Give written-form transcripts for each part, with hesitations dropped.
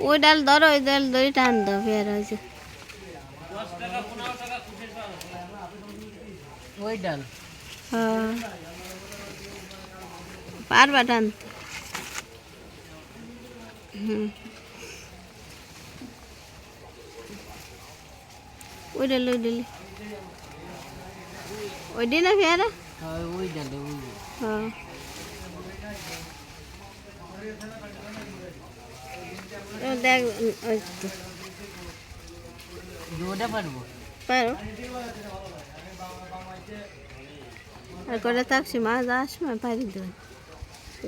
ওই ডাল ধরো, ওই ডাল ধরে টান দাও, ফের হয়েছে। ওই ডাল হ্যাঁ, পারবা টানতে। হুম, ওই ডাল, ওই ডাল, ওই দিন না ফেরা। ওই ডাল ওই হ্যাঁ, দেখ, ওই তো ওটা পারবো। পারো। আর করে থাকছি মাছ আসবে পারি দেবেন,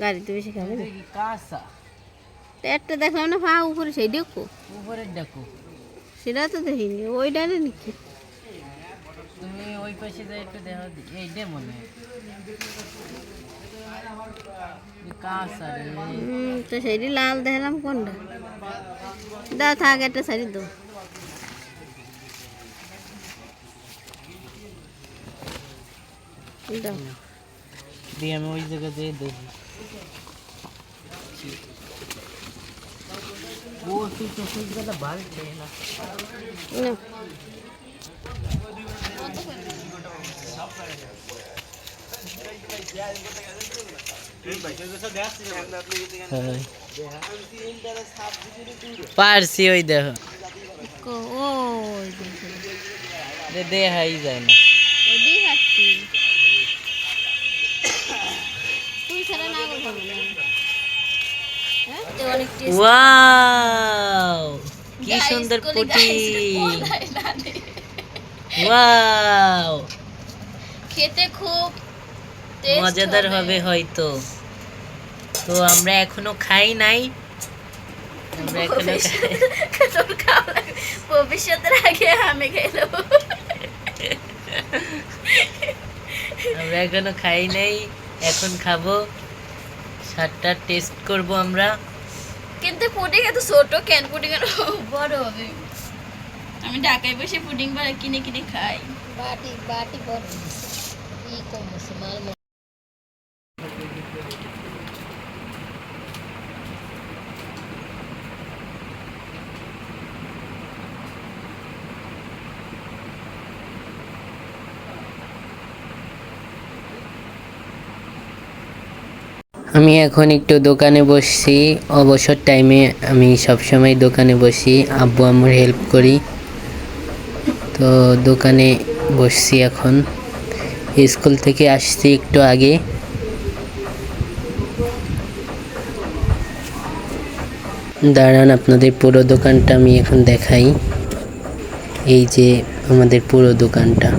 গাড়িতে বেশি খাবে না। কাঁচা একটা দেখলাম না পা উপরে, সেই দেখো উপরের ডাকু। সেটা তো দেখিনি, ওই ডালে নাকি। তুমি ওই পাশে যাই একটু দেখো, এইটা মনে হয় কাঁচা রে। তো সেইটি লাল দেখলাম কোনটা। দাও থাক, একটা শাড়ি দাও। দাও। দিয়ে আমি ওই জায়গা যেয়ে দেখি। ও তুই তো সুইচ গেলে বাড়ছে না। না। পারছি ওই দেখো, ওই দেখাই যায় না। ওই খাচ্ছি তুই ছাড়া না করবো না। অনেক ওয়াও, কি সুন্দর পুটি। ওয়াও, খেতে খুব মজাদার হবে হয়তো। তো আমরা এখনো খাই নাই, আমরা এখনো ভবিষ্যতের আগে আমি খেলাম। আমরা এখনো খাই নাই, এখন খাবো, স্বাদটা টেস্ট করব আমরা। কিন্তু পুডিং এত ছোট কেন, পুডিং এর বড় হবে। আমি ঢাকায় বসে পুডিং কিনে কিনে খাই। বাটি বাটি বড় কি কমছে মাল। আমি এখন একটু দোকানে বসছি, অবসর টাইমে আমি সবসময় দোকানে বসি, আব্বু আম্মুর হেল্প করি। তো দোকানে বসছি এখন, স্কুল থেকে আসছি একটু আগে। দাঁড়ান, আপনাদের পুরো দোকানটা আমি এখন দেখাই। এই যে আমাদের পুরো দোকানটা।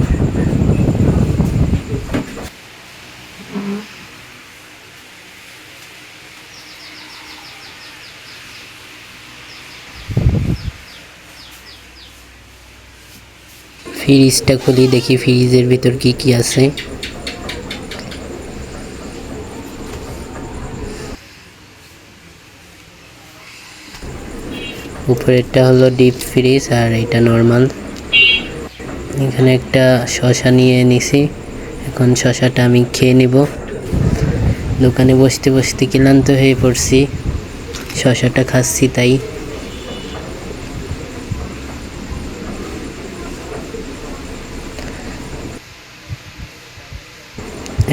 ফ্রিজটা খুলি, দেখি ফ্রিজের ভিতর কি কি আছে। উপরেরটা হলো ডিপ ফ্রিজ আর এটা নর্মাল। এখানে একটা শসা নিয়ে নিছি, এখন শসাটা আমি খেয়ে নিব। দোকানে বসতে বসতে ক্লান্ত হয়ে পড়ছি, শসাটা খাচ্ছি তাই।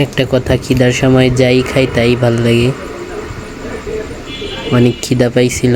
একটা কথা, খিদার সময় যাই খাই তাই ভাল লাগে। অনেক খিদা পাইছিল।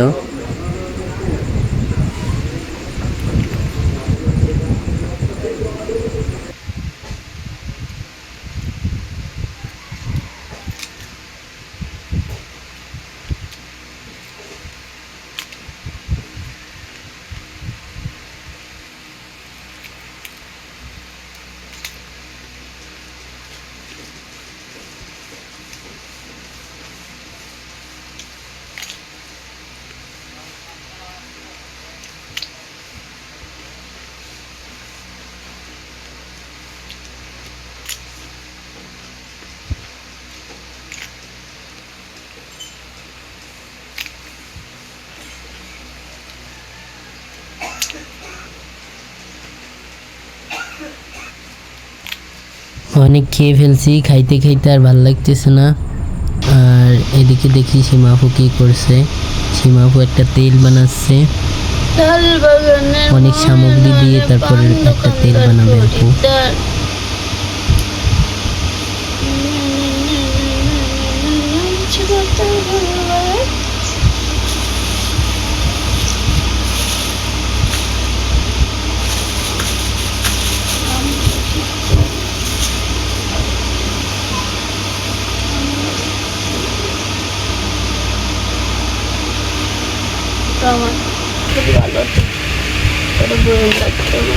অনেক খেয়ে ফেলছি, খাইতে খাইতে আর ভাল লাগতেছে না। আর এদিকে দেখি সীমাফু কি করছে। সীমাফু একটা তেল বানাচ্ছে, তাল বাগানের অনেক সামগ্রী দিয়ে তারপরে একটা তেল বানাবে আপু। আমার খুব ভালো তো এটা বই লাগতে হবে।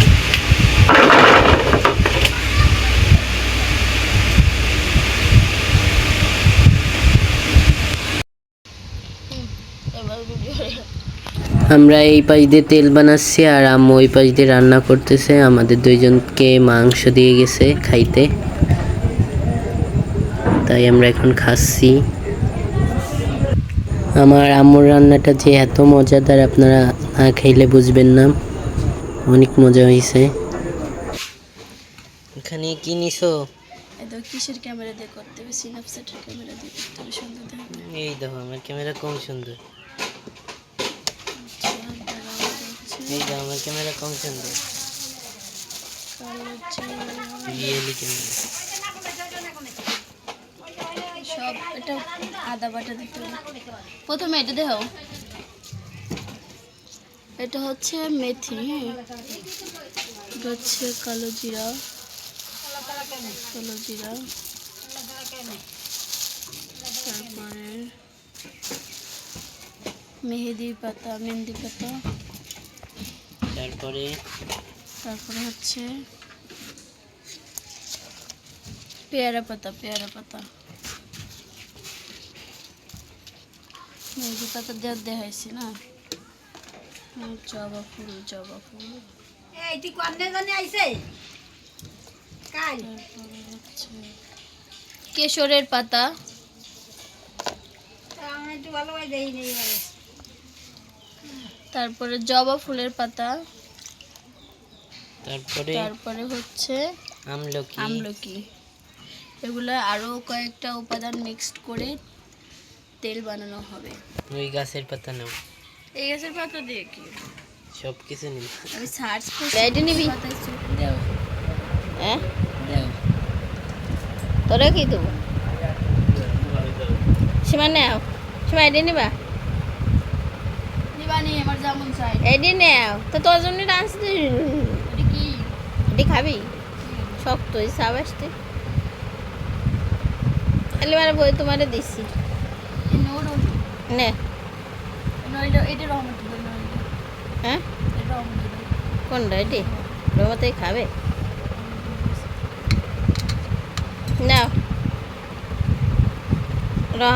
এবার ভিডিও আমরা এই পাশ দিয়ে তেল বানাচ্ছি আর আম্মু ওই পাশ দিয়ে রান্না করতেছে। আমাদের দুইজনকে মাংস দিয়ে গেছে খাইতে, তাই আমরা এখন খাচ্ছি। আমার আম্মুর রান্নাটা যে এত মজাদার আপনারা না খাইলে বুঝবেন না, অনেক মজা হয়েছে। এখানে কি নিছো? এটা কিসের ক্যামেরা দিয়ে করতে হবে? স্ন্যাপচ্যাটের ক্যামেরা দিয়ে করতে হবে, সুন্দর দেখাবে। এই দেখো আমার ক্যামেরা কম সুন্দর, এই দেখো আমার ক্যামেরা কম সুন্দর, রিয়েলি ক্যামেরা। সব এটা আদা বাটা দিতে হবে। প্রথমে এটা দেখো, এটা হচ্ছে মেথি, হ্যাঁ, এটা হচ্ছে কালো জিরা, তারপরে মেহেদি পাতা, মেহেন্দি পাতা, তারপরে হচ্ছে পেয়ারা পাতা, মেহেদি পাতা দেখাইছি না। জবা ফুল, কেশরের পাতা, তারপরে জবা ফুলের পাতা, তারপরে হচ্ছে আমলকি। এগুলো আরো কয়েকটা উপাদান মিক্সড করে তেল বানানো হবে। ওই গাছের পাতা নাও, এই গাছের পাতা দিয়ে কি সব কিছু নিব। আমি সার্চ করছি। এটা নিবি? দাও হ্যাঁ দাও, তোরা কি দেবো? সীমা নাও, সীমা এটা নিবা? নিবানি আমার যেমন চাই এডি নাও। তো তোর জন্য ডান্স এটা কি? এডি খাবি? শক্ত এই সাবাসটি এলে মানে বই তোমারে দিছি নে। হ্যাঁ কোনটা এটি? রোমাতেই খাবে নাও।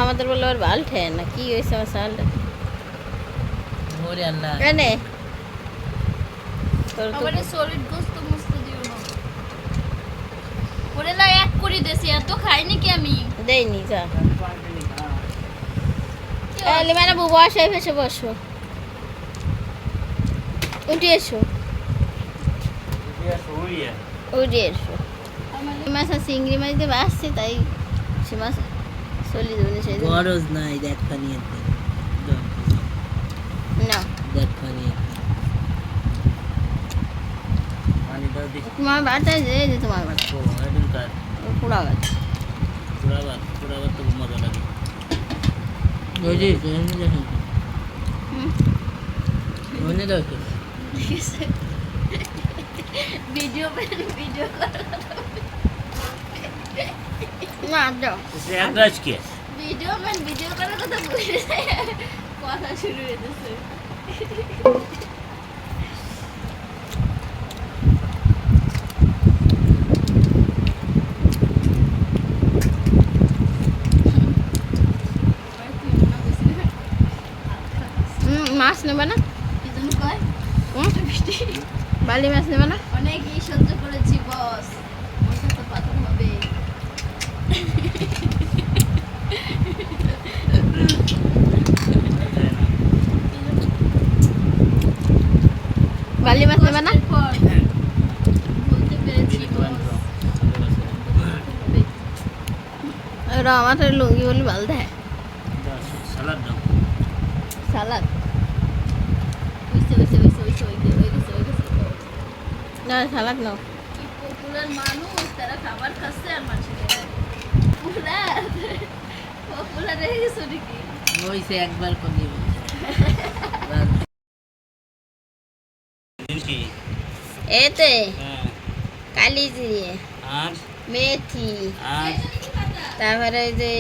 আমাদের বলে ওর ভাল ঠেন না কি হয়েছে আমার সালটা এনে সলিড গোস্ত মস্ত দিও না ওরে না এক করে দেছি এত খাইনি কি আমি দেইনি যা এলে মানে বুবু আসে ফেসে বসো উঠে এসো মাছ চিংড়ি মাছ দিয়ে বাসছে তাই সে মাছ চলি দেবেন সেই গরজ নাই, দেখ পানি না দেখ পানি তোমার বাটায় যে তোমার বাটা পোড়া গাছ তো মজা লাগে। ওই যে মনে দেখো ভিডিও না দাও ভিডিও করার কথা বলে কথা শুরু হয়েছে। মাছ নেবে না? বালি মাছ নেবে না? অনেক সহ্য করেছি বস, মাথা তো পাতন হবে। বালি মাছ নেবে না? বলতে পেরেছি ওরা আমার লুঙ্গি বলে ভাল দেয় সালাদ দাও সালাদ না সালাদ নাও কি পপুলার মানুষ তারা খাবার খাচ্ছে আর মাছ পপুলার হয়ে গেছে নাকি হইছে একবার কোনি কি এতে হ্যাঁ কালি জিরে আর মেথি আর তারপরে ওই যে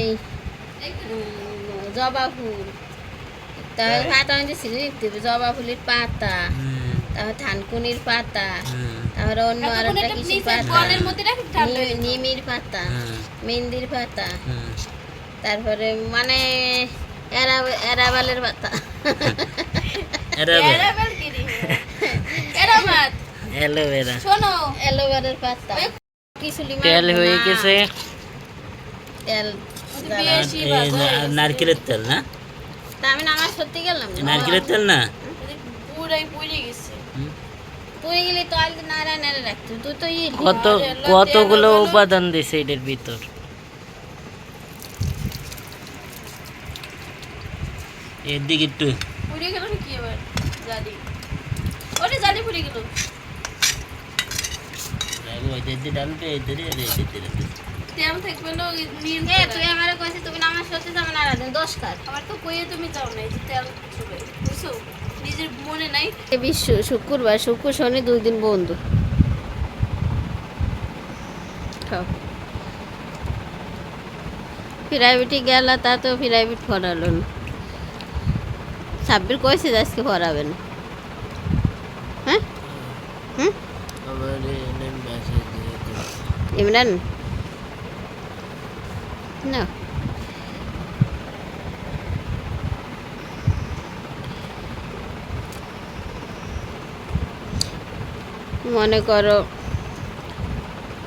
জবা ফুল তারপরে পাতা যে ছিঁড়ে দিতে হবে জবা ফুলের পাতা তারপর থানকুনির পাতা তারপরে অন্য আর একটা কিছু পাতা নিমির পাতা মেহেন্দির পাতা তারপরে মানে এরাবালের পাতা অ্যালোভেরা শোনো অ্যালোভেরার পাতা কিছু তেল হয়ে গেছে তেল নারকেলের তেল না তা আমি নামাজ সত্যি গেলাম নারকেলের তেল না পুরাই পুড়ে গেছে পুড়ে গেলে তো আলু নাড়া নাড়া রাখতো তুই তো কতগুলো উপাদান দিছে এটার ভিতর এদিকে একটু পুড়ে গেল কি এবার জালি ওরে জালি পুড়ে গেল ডালবে এদের তেল থাকবে না নীল তুই আমারে কইছিস তুমি নামাজ সত্যি যাবে না রাত 10 কার আমার তো কইয়ে তুমি যাও না যে তেল ছুবে বুঝছো নিজের মনে নাই বিশ্ব শুক্রবার শুক্র শনি 2 দিন বন্ধ খাও প্রাইভেটে গেল তা তো প্রাইভেট পড়ালো না সাব্বির কইছে আজকে পড়াবে না হ্যাঁ হুম ইমরান না মনে করো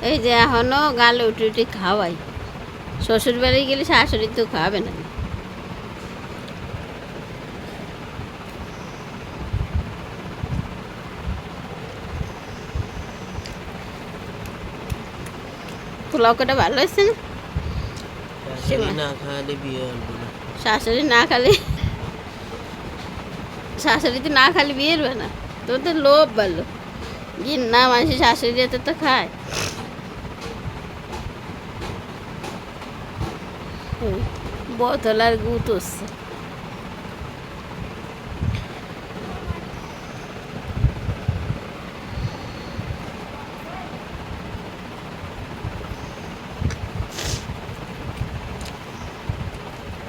এই যে এখনো গালে উঠে উঠে খাওয়াই শ্বশুর বাড়ি গেলে শাশুড়ি তো খাওয়াবে না পোলাও কটা ভালো হয়েছে না শাশুড়ি না খালে শাশুড়ি তো না খালি বিয়ে হবে না তোর তো লোভ ভালো গিন না মানুষের শাশুড়ি এত তো খায় বোতল আর গুত হচ্ছে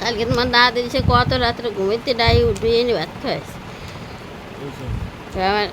কালকে তোমার দাদা দিয়েছে কত রাত্রে ঘুমিতে ডাই উঠে এনে ভাত খাইছে আমার